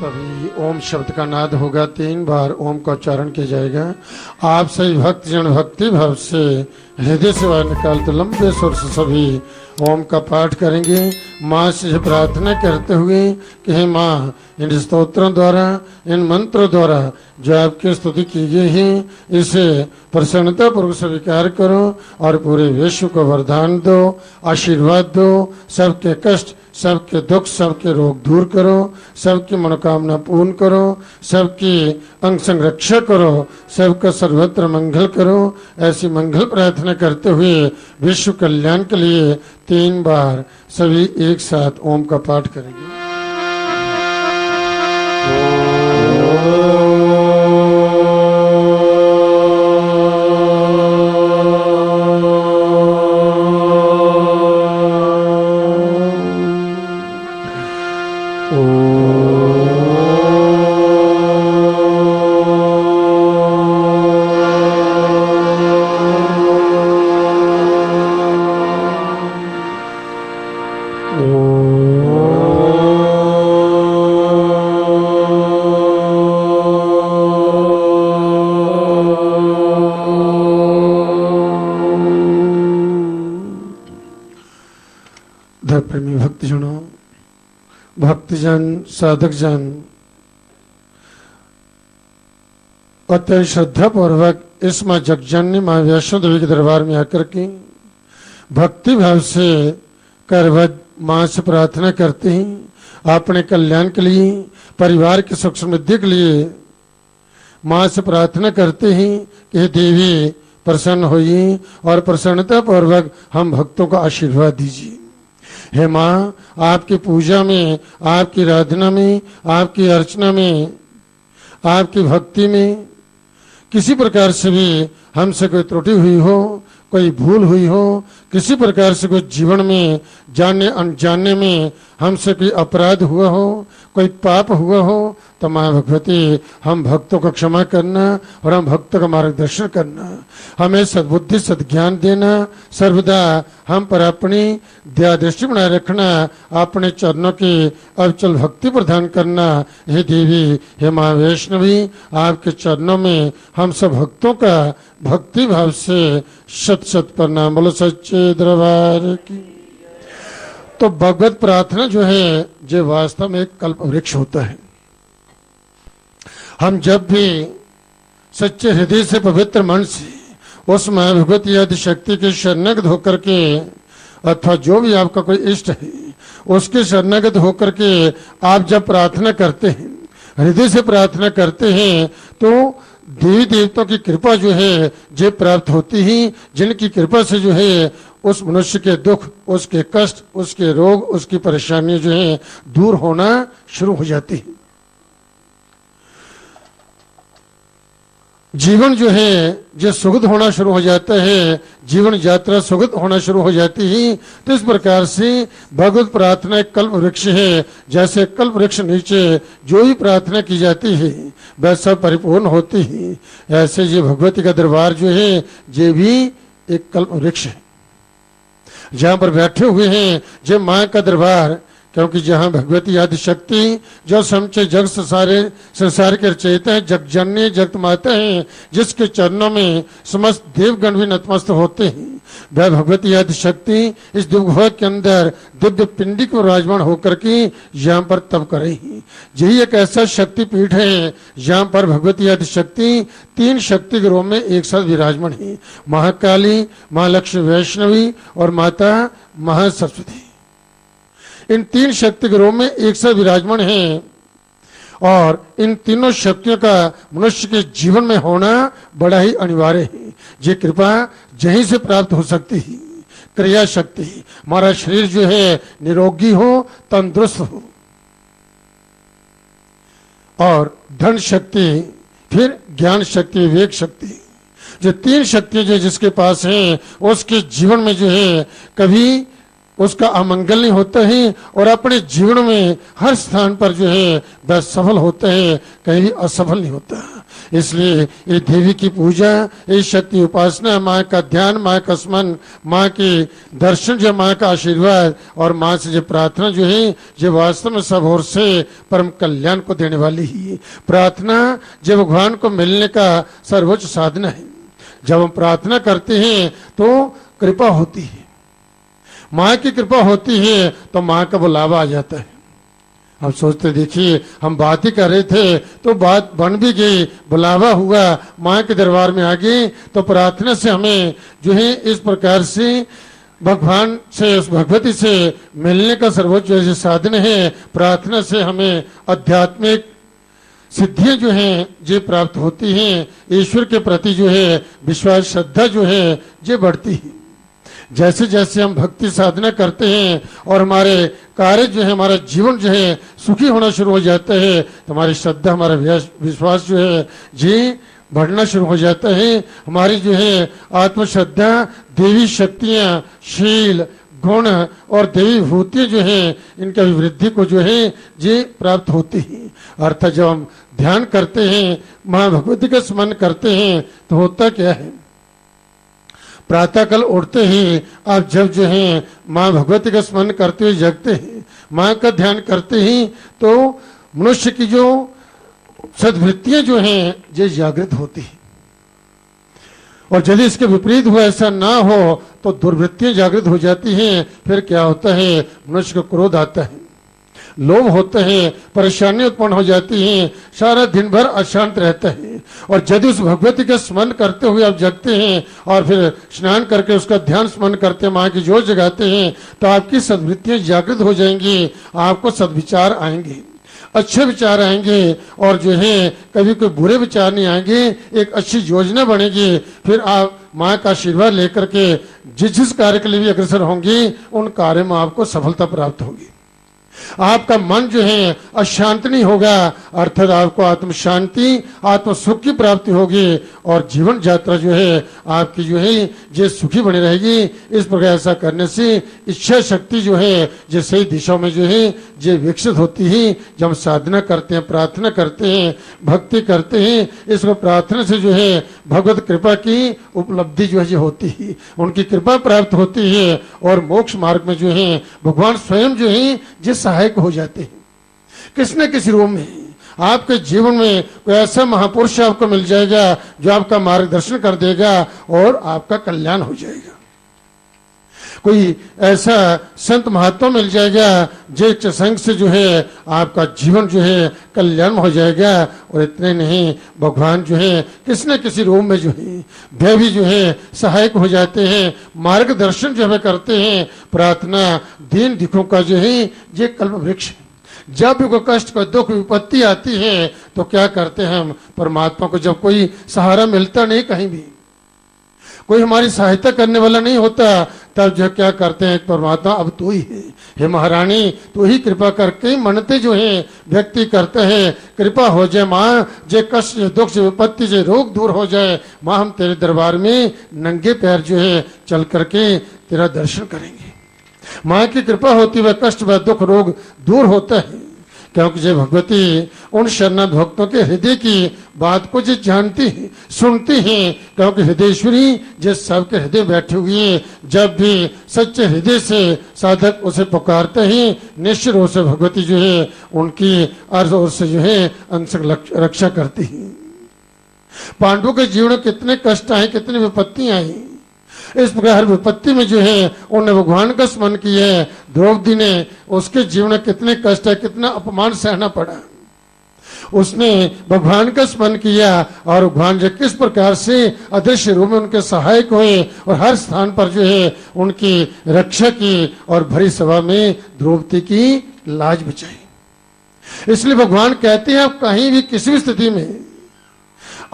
तभी ओम शब्द का नाद होगा, 3 बार ओम का उच्चारण किया जाएगा। आप सभी भक्तजन भक्ति भाव से हृदय से बाहर निकालते लंबे स्वर से सभी ओम का पाठ करेंगे। माँ से प्रार्थना करते हुए कि हे माँ, इन स्तोत्रों द्वारा, इन मंत्रों द्वारा जो आपकी स्तुति की गई है, इसे प्रसन्नता पूर्वक स्वीकार करो और पूरे विश्व को वरदान दो, आशीर्वाद दो। सबके कष्ट, सबके दुख, सबके रोग दूर करो, सबकी मनोकामना पूर्ण करो, सबकी अंग संरक्षा करो, सबका सर्वत्र मंगल करो। ऐसी मंगल प्रार्थना करते हुए विश्व कल्याण के लिए 3 बार सभी एक साथ ओम का पाठ करेंगे। प्रेमी भक्तजनों, भक्तजन, साधक जन अत्यंत श्रद्धा पूर्वक इस माँ जगजननी माँ वैष्णो देवी के दरबार में आकर के भक्ति भाव से करवत माँ से प्रार्थना करते हैं अपने कल्याण के लिए, परिवार की सुख समृद्धि के लिए माँ से प्रार्थना करते हैं कि हे देवी प्रसन्न होइए और प्रसन्नता पूर्वक हम भक्तों को आशीर्वाद दीजिए। हे माँ, आपकी पूजा में, आपकी आराधना में, आपकी अर्चना में, आपकी भक्ति में किसी प्रकार से भी हमसे कोई त्रुटि हुई हो, कोई भूल हुई हो, किसी प्रकार से कोई जीवन में जानने अनजाने में हमसे कोई अपराध हुआ हो, कोई पाप हुआ हो, तो माँ भगवती हम भक्तों को क्षमा करना और हम भक्तों का मार्गदर्शन करना, हमें सद्बुद्धि सद्ज्ञान देना, सर्वदा हम पर अपनी दया दृष्टि बनाए रखना, अपने चरणों की अविचल भक्ति प्रदान करना। हे देवी, हे माँ वैष्णवी, आपके चरणों में हम सब भक्तों का भक्ति भाव से शत शत प्रणाम। बोलो सच्चे दरबार की। तो भगवत प्रार्थना जो है जो वास्तव में एक कल्प वृक्ष होता है। हम जब भी सच्चे हृदय से, पवित्र मन से उस माँ भगवती आदि शक्ति के शरणागत होकर के, अथवा जो भी आपका कोई इष्ट है उसके शरणागत होकर के आप जब प्रार्थना करते हैं, हृदय से प्रार्थना करते हैं, तो देवी देवताओं की कृपा जो है जे प्राप्त होती ही, जिनकी कृपा से जो है उस मनुष्य के दुख, उसके कष्ट, उसके रोग, उसकी परेशानियां जो है दूर होना शुरू हो जाती है। जीवन जो है जो सुगध होना शुरू हो जाता है, जीवन यात्रा सुगध होना शुरू हो जाती है। तो इस प्रकार से भगवत प्रार्थना एक कल्प वृक्ष है। जैसे कल्प वृक्ष नीचे जो भी प्रार्थना की जाती है वह सब परिपूर्ण होती है, ऐसे ये भगवती का दरबार जो है ये भी एक कल्प वृक्ष है। जहाँ पर बैठे हुए हैं जो माँ का दरबार, क्योंकि जहाँ भगवती आदि शक्ति जो समचे जग सारे संसार के रचयिता है, जग जननी जगत माता है, जिसके चरणों में समस्त देवगण भी नतमस्त होते हैं, वह भगवती आदि शक्ति इस दिव्य के अंदर दिव्य पिंडी को विराजमान होकर के यहाँ पर तप करेगी। यही एक ऐसा शक्ति पीठ है यहाँ पर भगवती आदि शक्ति 3 शक्ति के रूप में एक साथ विराजमान है। महाकाली, महालक्ष्मी वैष्णवी और माता महासरस्वती, इन 3 शक्ति के रूप में एक साथ विराजमान है। और इन तीनों शक्तियों का मनुष्य के जीवन में होना बड़ा ही अनिवार्य है। ये कृपा यहीं से प्राप्त हो सकती है। क्रिया शक्ति, हमारा शरीर जो है निरोगी हो, तंदुरुस्त हो, और धन शक्ति, फिर ज्ञान शक्ति, विवेक शक्ति, जो 3 शक्तियां जो जिसके पास है उसके जीवन में जो है कभी उसका अमंगल नहीं होता है और अपने जीवन में हर स्थान पर जो है वह सफल होता है, कहीं असफल नहीं होता। इसलिए ये देवी की पूजा, ये शक्ति उपासना, माँ का ध्यान, माँ का स्मरण, माँ के दर्शन, जो माँ का आशीर्वाद और माँ से जो प्रार्थना जो है जो वास्तव में सब ओर से परम कल्याण को देने वाली ही प्रार्थना जो भगवान को मिलने का सर्वोच्च साधना है। जब हम प्रार्थना करते हैं तो कृपा होती है, माँ की कृपा होती है तो माँ का बुलावा आ जाता है। हम सोचते देखिए हम बात ही कर रहे थे तो बात बन भी गई, बुलावा हुआ, माँ के दरबार में आ गई। तो प्रार्थना से हमें जो है इस प्रकार से भगवान से, उस भगवती से मिलने का सर्वोच्च जो साधन है। प्रार्थना से हमें आध्यात्मिक सिद्धियां जो हैं ये प्राप्त होती हैं, ईश्वर के प्रति जो है विश्वास, श्रद्धा जो है ये बढ़ती है। जैसे जैसे हम भक्ति साधना करते हैं और हमारे कार्य जो है, हमारा जीवन जो है सुखी होना शुरू हो जाता है, तो हमारी श्रद्धा, हमारा विश्वास जो है जी बढ़ना शुरू हो जाता है। हमारी जो है आत्मश्रद्धा, देवी शक्तियां, शील, गुण और देवी भूतियां जो है इनकी अभिवृद्धि को जो है ये प्राप्त होती है। अर्थात जब हम ध्यान करते हैं, माँ भगवती का स्मरण करते हैं तो होता क्या है, प्रातःकाल उठते ही आप जब जो है माँ भगवती का स्मरण करते हुए जगते हैं, माँ का ध्यान करते ही तो मनुष्य की जो सद्वृत्तियां जो हैं ये जागृत होती है। और यदि इसके विपरीत हुआ, ऐसा ना हो तो दुर्वृत्तियां जागृत हो जाती हैं। फिर क्या होता है, मनुष्य को क्रोध आता है, लोभ होता है, परेशानी उत्पन्न हो जाती है, सारा दिन भर अशांत रहता है। और यदि उस भगवती का स्मरण करते हुए आप जगते हैं और फिर स्नान करके उसका ध्यान स्मरण करते हैं, माँ की जोत जगाते हैं, तो आपकी सद्वृत्तियां जागृत हो जाएंगी, आपको सद्विचार आएंगे, अच्छे विचार आएंगे और जो है कभी कोई बुरे विचार नहीं आएंगे, एक अच्छी योजना बनेगी। फिर आप माँ का आशीर्वाद लेकर के जिस कार्य के लिए भी अग्रसर होंगी उन कार्य में आपको सफलता प्राप्त होगी। आपका मन जो है अशांत नहीं होगा, अर्थात आपको आत्म शांति, आत्म सुख की प्राप्ति होगी और जीवन यात्रा जो है आपकी जो है ये सुखी बनी रहेगी। इस प्रकार ऐसा करने से इच्छा शक्ति जो है जो सही दिशा में जो है ये विकसित होती है। जब हम साधना करते हैं, प्रार्थना करते हैं, भक्ति करते हैं, इसको प्रार्थना से जो है भगवत कृपा की उपलब्धि जो है ये होती है, उनकी कृपा प्राप्त होती है और मोक्ष मार्ग में जो है भगवान स्वयं जो है जिस सहायक हो जाते हैं। किसी न किसी रूप में आपके जीवन में कोई ऐसा महापुरुष आपको मिल जाएगा जो आपका मार्गदर्शन कर देगा और आपका कल्याण हो जाएगा। कोई ऐसा संत महात्मा मिल जाएगा जिस संग से जो है आपका जीवन जो है कल्याण हो जाएगा। और इतने नहीं, भगवान जो है किसी न किसी रूप में जो है वे भी जो है सहायक हो जाते हैं, मार्गदर्शन जो हमें करते हैं। प्रार्थना दीन दुखों का जो है ये कल्प वृक्ष है। जब भी कोई कष्ट, कोई दुख, विपत्ति आती है तो क्या करते हैं हम परमात्मा को, जब कोई सहारा मिलता नहीं, कहीं भी कोई हमारी सहायता करने वाला नहीं होता, तब जो क्या करते हैं परमात्मा अब तू ही है, हे महारानी तू ही कृपा करके मनते जो है व्यक्ति करते हैं, कृपा हो जाए माँ, जे कष्ट, जे दुख, जे विपत्ति, जे रोग दूर हो जाए माँ, हम तेरे दरबार में नंगे पैर जो है चल करके तेरा दर्शन करेंगे। माँ की कृपा होती वह कष्ट, वह दुख, रोग दूर होता है, क्योंकि जय भगवती उन शरणागत भक्तों के हृदय की बात को जो जानती है, सुनती हैं, क्योंकि हृदयेश्वरी जिस सबके हृदय बैठी हुई है, जब भी सच्चे हृदय से साधक उसे पुकारते हैं, निश्चित रूप से भगवती जो है उनकी अर्ज ओर से जो है अंशक रक्षा करती है। पांडवों के जीवन में कितने कष्ट आए, कितनी विपत्तियां आई, इस प्रकार हर विपत्ति में जो है उन्होंने भगवान का स्मरण किया है। द्रौपदी ने, उसके जीवन में कितने कष्ट है, कितना अपमान सहना पड़ा, उसने भगवान का स्मरण किया और भगवान जो किस प्रकार से अदृश्य रूप में उनके सहायक हुए और हर स्थान पर जो है उनकी रक्षा की और भरी सभा में द्रौपदी की लाज बचाई। इसलिए भगवान कहते हैं आप कहीं भी किसी भी स्थिति में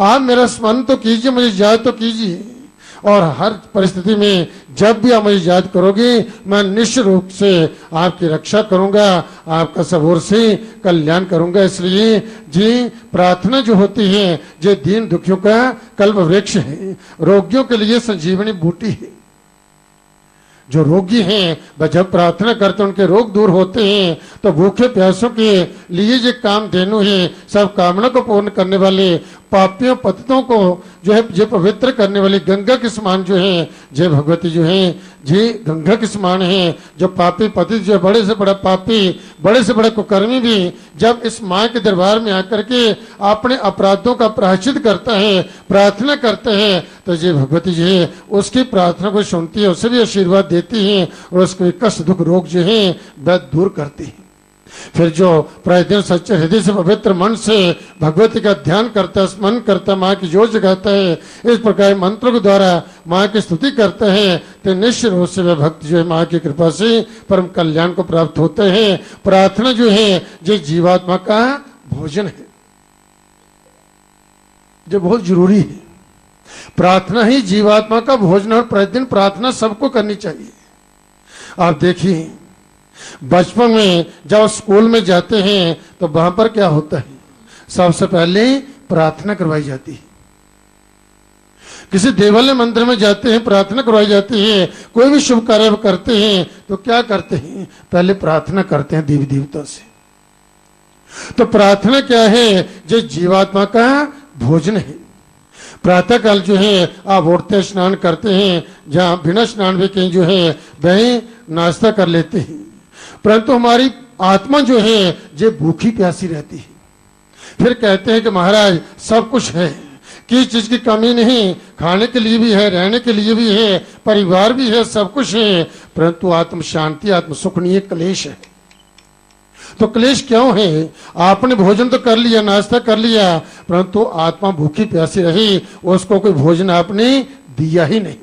आप मेरा स्मरण तो कीजिए, मुझे याद तो कीजिए, और हर परिस्थिति में जब भी आप मुझे याद करोगे मैं निश्चित रूप से आपकी रक्षा करूंगा, आपका सब ओर से कल्याण करूंगा। इसलिए जी प्रार्थना जो होती है जो दीन दुखियों का कल्प वृक्ष है, रोगियों के लिए संजीवनी बूटी है। जो रोगी हैं वह जब प्रार्थना करते उनके रोग दूर होते हैं। तो भूखे प्यासों के लिए जो काम धेनु है, सब कामना को पूर्ण करने वाले पापियों पतितों को जो है जे पवित्र करने वाली गंगा के समान जो है जय भगवती जो है जी गंगा के समान है। जो पापी पतित जो बड़े से बड़ा पापी, बड़े से बड़ा कुकर्मी भी जब इस माँ के दरबार में आकर के अपने अपराधों का प्रायश्चित करता है, प्रार्थना करता है, तो जय भगवती जी है उसकी प्रार्थना को सुनती है, उसे भी आशीर्वाद देती है और उसके कष्ट दुख रोग जो है वह दूर करती है। फिर जो प्रतिदिन सच्चे हृदय से पवित्र मन से भगवती का ध्यान करता है, स्मरण करता है, माँ की जोर जगाता है, इस प्रकार मंत्रों के द्वारा माँ की स्तुति करता है, तो निश्चित रूप से वह भक्त जो है माँ की कृपा से परम कल्याण को प्राप्त होते हैं। प्रार्थना जो है जो जीवात्मा का भोजन है, जो बहुत जरूरी है। प्रार्थना ही जीवात्मा का भोजन और प्रतिदिन प्रार्थना सबको करनी चाहिए। आप देखिए बचपन में जब स्कूल में जाते हैं तो वहां पर क्या होता है, सबसे पहले प्रार्थना करवाई जाती है। किसी देवालय मंदिर में जाते हैं प्रार्थना करवाई जाती है। कोई भी शुभ कार्य करते हैं तो क्या करते हैं, पहले प्रार्थना करते हैं देवी देवता से। तो प्रार्थना क्या है, जो जीवात्मा का भोजन है। प्रातः काल जो है आप उठते स्नान करते हैं, जहाँ बिना स्नान भी कहीं जो है वहीं नाश्ता कर लेते हैं, परंतु हमारी आत्मा जो है जो भूखी प्यासी रहती है। फिर कहते हैं कि महाराज सब कुछ है, किसी चीज की कमी नहीं, खाने के लिए भी है, रहने के लिए भी है, परिवार भी है, सब कुछ है, परंतु आत्म शांति आत्म सुख नहीं है, क्लेश है। तो क्लेश क्यों है, आपने भोजन तो कर लिया, नाश्ता कर लिया, परंतु आत्मा भूखी प्यासी रही, उसको कोई भोजन आपने दिया ही नहीं।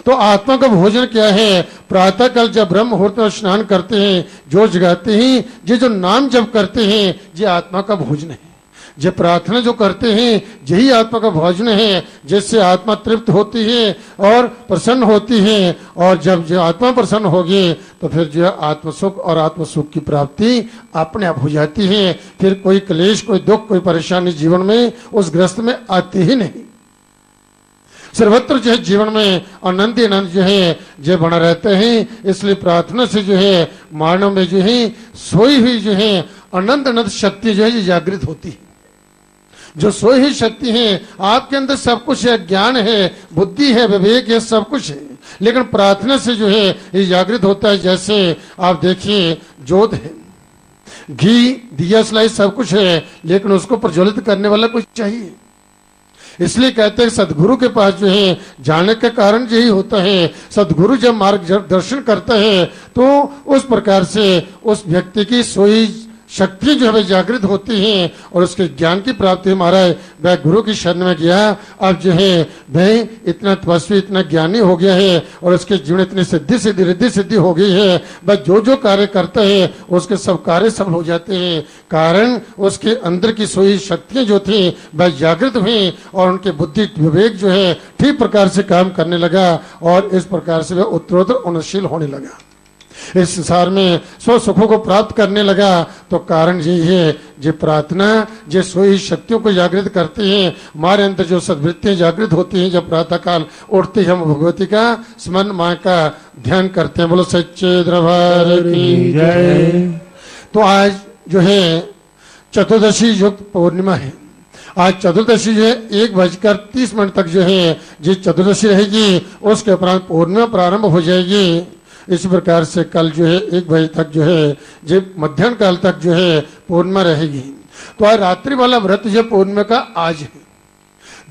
तो आत्मा का भोजन क्या है, प्रातः काल जब ब्रह्म मुहूर्त में स्नान करते हैं, जो जगाते हैं, जो नाम जप करते हैं, ये आत्मा का भोजन है। जो प्रार्थना जो करते हैं यही आत्मा का भोजन है, जिससे आत्मा तृप्त होती है और प्रसन्न होती है। और जब जो आत्मा प्रसन्न होगी तो फिर जो आत्म सुख और आत्म सुख की प्राप्ति अपने आप हो जाती है। फिर कोई क्लेश, कोई दुख, कोई परेशानी जीवन में उस ग्रस्त में आती ही नहीं। सर्वत्र जो है जीवन में आनंद आनंद जो है जो बना रहते हैं। इसलिए प्रार्थना से जो है मानव में जो है सोई हुई जो है अनंत अनंत शक्ति जो है जागृत होती है। जो सोई हुई शक्ति है, आपके अंदर सब कुछ है, ज्ञान है, बुद्धि है, विवेक है, सब कुछ है, लेकिन प्रार्थना से जो है ये जागृत होता है। जैसे आप देखिए जोत है, घी, दिया, सलाई सब कुछ है, लेकिन उसको प्रज्वलित करने वाला कुछ चाहिए। इसलिए कहते हैं सदगुरु के पास जो है जाने का कारण यही होता है। सदगुरु जब मार्गदर्शन करता है तो उस प्रकार से उस व्यक्ति की सोई शक्ति जो है जागृत होती हैं और उसके ज्ञान की प्राप्ति। महाराज वह गुरु की शरण में गया, अब जो है वह इतना तपस्वी, इतना ज्ञानी हो गया है और उसके जीवन इतनी सिद्धि सिद्धि रिद्धि सिद्धि हो गई है, वह जो जो कार्य करता है उसके सब कार्य सफल हो जाते हैं। कारण उसके अंदर की सोई शक्तियां जो थी वह जागृत हुई और उनके बुद्धि विवेक जो है ठीक प्रकार से काम करने लगा और इस प्रकार से वह उत्तरोत्तर उन्नतशील होने लगा, इस संसार में स्व सुखों को प्राप्त करने लगा। तो कारण यही है, जो प्रार्थना जो सोई शक्तियों को जागृत करती हैं। हमारे अंदर जो सद्वृत्तियां जागृत होती हैं, जब प्रातः काल उठते ही हम भगवती का स्मरण, माँ का ध्यान करते हैं। बोलो सच्चे दरबार की जय। तो आज जो है चतुर्दशी युक्त पूर्णिमा है। आज चतुर्दशी जो है 1:30 तक जो है जिस चतुर्दशी रहेगी उसके उपरांत पूर्णिमा प्रारंभ हो जाएगी। इस प्रकार से कल जो है 1 बजे तक जो है जो मध्याह्न काल तक जो है पूर्णिमा रहेगी। तो आज रात्रि वाला व्रत जो पूर्णिमा का आज है,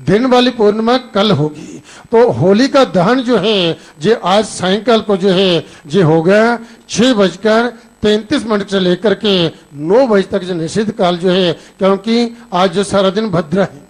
दिन वाली पूर्णिमा कल होगी। तो होली का दहन जो है जो आज सायंकाल को जो है जो होगा 6:33 से लेकर के 9 बजे तक जो निषिद्ध काल जो है, क्योंकि आज जो सारा दिन भद्रा है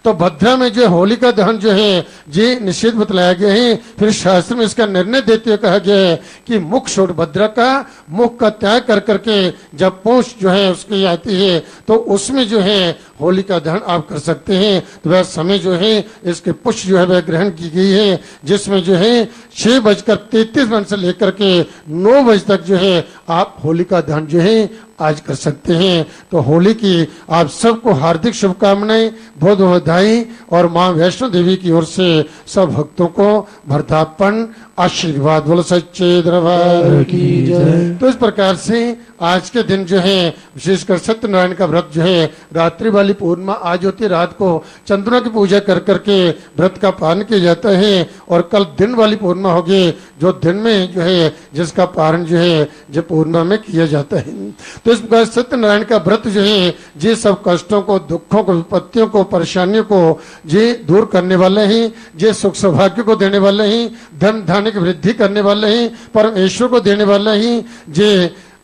तो भद्रा में जो होली का दहन जो है ये निषेध बतलाया गया है। फिर शास्त्र में इसका निर्णय देते हुए कहा गया है कि मुख छोड़, भद्रा का मुख का त्याग कर करके जब पूंछ जो है उसकी आती है तो उसमें जो है होली का दहन आप कर सकते हैं। तो वह समय जो है इसके पुष्प जो है वह ग्रहण की गई है, जिसमें जो है 6:33 से लेकर के 9 बजे तक जो है आप होली का दहन जो है आज कर सकते हैं। तो होली की आप सबको हार्दिक शुभकामनाएं, बहुत बहुत बधाई और मां वैष्णो देवी की ओर से सब भक्तों को वरदापन आशीर्वाद। बोलो सच्चे दरबार की जय। तो इस प्रकार से आज के दिन जो है विशेषकर सत्यनारायण का व्रत जो है रात्रि वाली पूर्णिमा आज होती है, रात को चंद्रमा की पूजा कर करके व्रत का पालन किया जाता है और कल दिन वाली पूर्णिमा होगी जो दिन में जो है जिसका पारण जो है जो पूर्णिमा में किया जाता है। तो इस प्रकार सत्यनारायण का व्रत जो है जे सब कष्टों को, दुखों को, विपत्तियों को, परेशानियों को जे दूर करने वाले ही, जे सुख सौभाग्य को देने वाले ही, धन धान्य की वृद्धि करने वाले ही, परमेश्वर को देने वाले ही, जे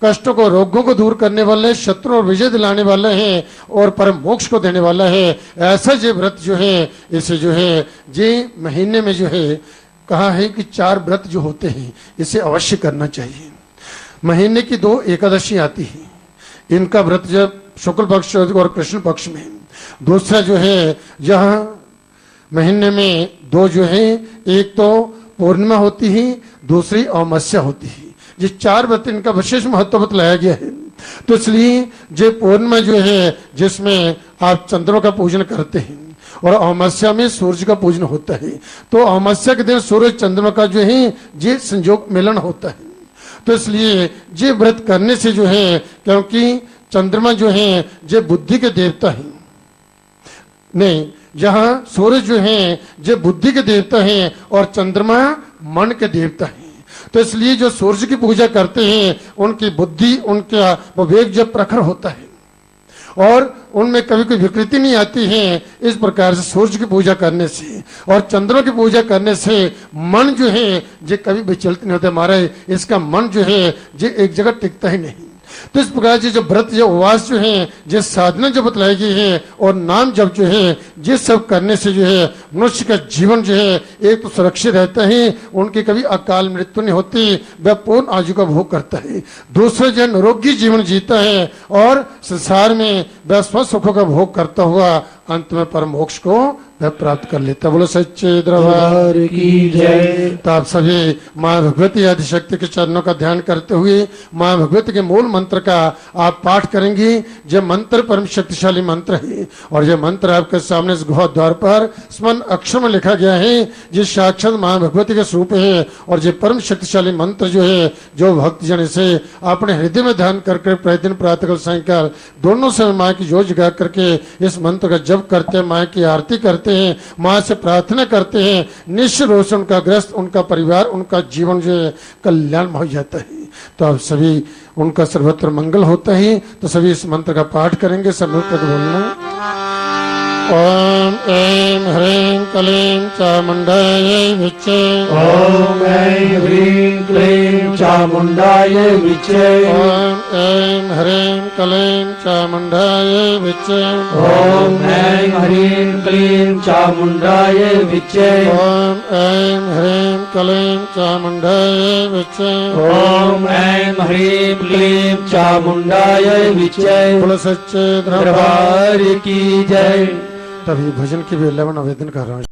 कष्टों को, रोगों को दूर करने वाले, शत्रु और विजय दिलाने वाले हैं और परम मोक्ष को देने वाला है। ऐसा जो व्रत जो है इसे जो है जे महीने में जो है कहा है कि 4 व्रत जो होते हैं इसे अवश्य करना चाहिए। महीने की 2 एकादशी आती है, इनका व्रत जब शुक्ल पक्ष और कृष्ण पक्ष में, दूसरा जो है यहाँ महीने में 2 जो है, एक तो पूर्णिमा होती है, दूसरी अमावस्या होती है। ये 4 व्रत इनका विशेष महत्व बतलाया गया है। तो इसलिए जो पूर्णिमा जो है जिसमें आप चंद्रों का पूजन करते हैं और अमावस्या में सूर्य का पूजन होता है। तो अमावस्या के दिन सूर्य चंद्रमा का जो है ये संयोग मिलन होता है। तो इसलिए ये व्रत करने से जो है, क्योंकि चंद्रमा जो है ये बुद्धि के देवता है, नहीं जहां सूर्य जो है ये बुद्धि के देवता है और चंद्रमा मन के देवता है। तो इसलिए जो सूर्य की पूजा करते हैं उनकी बुद्धि, उनका विवेक जब प्रखर होता है और उनमें कभी कोई विकृति नहीं आती है। इस प्रकार से सूर्य की पूजा करने से और चंद्रों की पूजा करने से मन जो है ये कभी विचलित नहीं होता। महाराज इसका मन जो है ये एक जगह टिकता ही नहीं। तो इस प्रकार से जो व्रत, जो उपवास जो है, जो साधना जो बतलाई गई है और नाम जब जो है ये सब करने से जो है मनुष्य का जीवन जो है एक तो सुरक्षित रहता है, उनकी कभी अकाल मृत्यु नहीं होती, वह पूर्ण आयु का भोग करता है। दूसरा जो निरोगी जीवन जीता है और संसार में वह स्व सुखों का भोग करता हुआ अंत में परम मोक्ष को वह प्राप्त कर लेता। बोलो सच्चे दरबार की जय। तो आप सभी माँ भगवती आदिशक्ति के चरणों का ध्यान करते हुए माँ भगवती के मूल मंत्र का आप पाठ करेंगी। यह मंत्र परम शक्तिशाली मंत्र है और यह मंत्र आपके सामने इस गुहा द्वार पर स्मरण अक्षर में लिखा गया है। ये साक्षात माँ भगवती के स्वरूप है और ये परम शक्तिशाली मंत्र जो है जो भक्तजन इसे अपने हृदय में ध्यान करके प्रतिदिन प्रातःकाल सायंकाल दोनों समय माँ की जोत जगा करके इस मंत्र का जप करते हैं, माँ की आरती करते हैं, माँ से प्रार्थना करते हैं, निश्चित रूप से उनका ग्रस्त, उनका परिवार, उनका जीवन जो है कल्याण हो जाता है। तो आप सभी उनका सर्वत्र मंगल होता है। तो सभी इस मंत्र का पाठ करेंगे। सब मिलकर बोलना। ओम ऐं ह्रीं क्लीं चामुंडायै विच्चे। ओम ऐं ह्रीं क्लीं चामुंडायै विच्चे। ओम ऐं ह्रीं क्लीं चामुंडायै विच्चे। ओम ऐं ह्रीं क्लीं चामुंडायै विच्चे। ओम ऐं ह्रीं क्लीं चामुंडायै विच्चे। ओम ऐं ह्रीं क्लीं चामुंडायै विच्चे। बोलो सच्चे दरबार की जय। तभी भजन की भी 11 आवेदन कर रहा हूँ।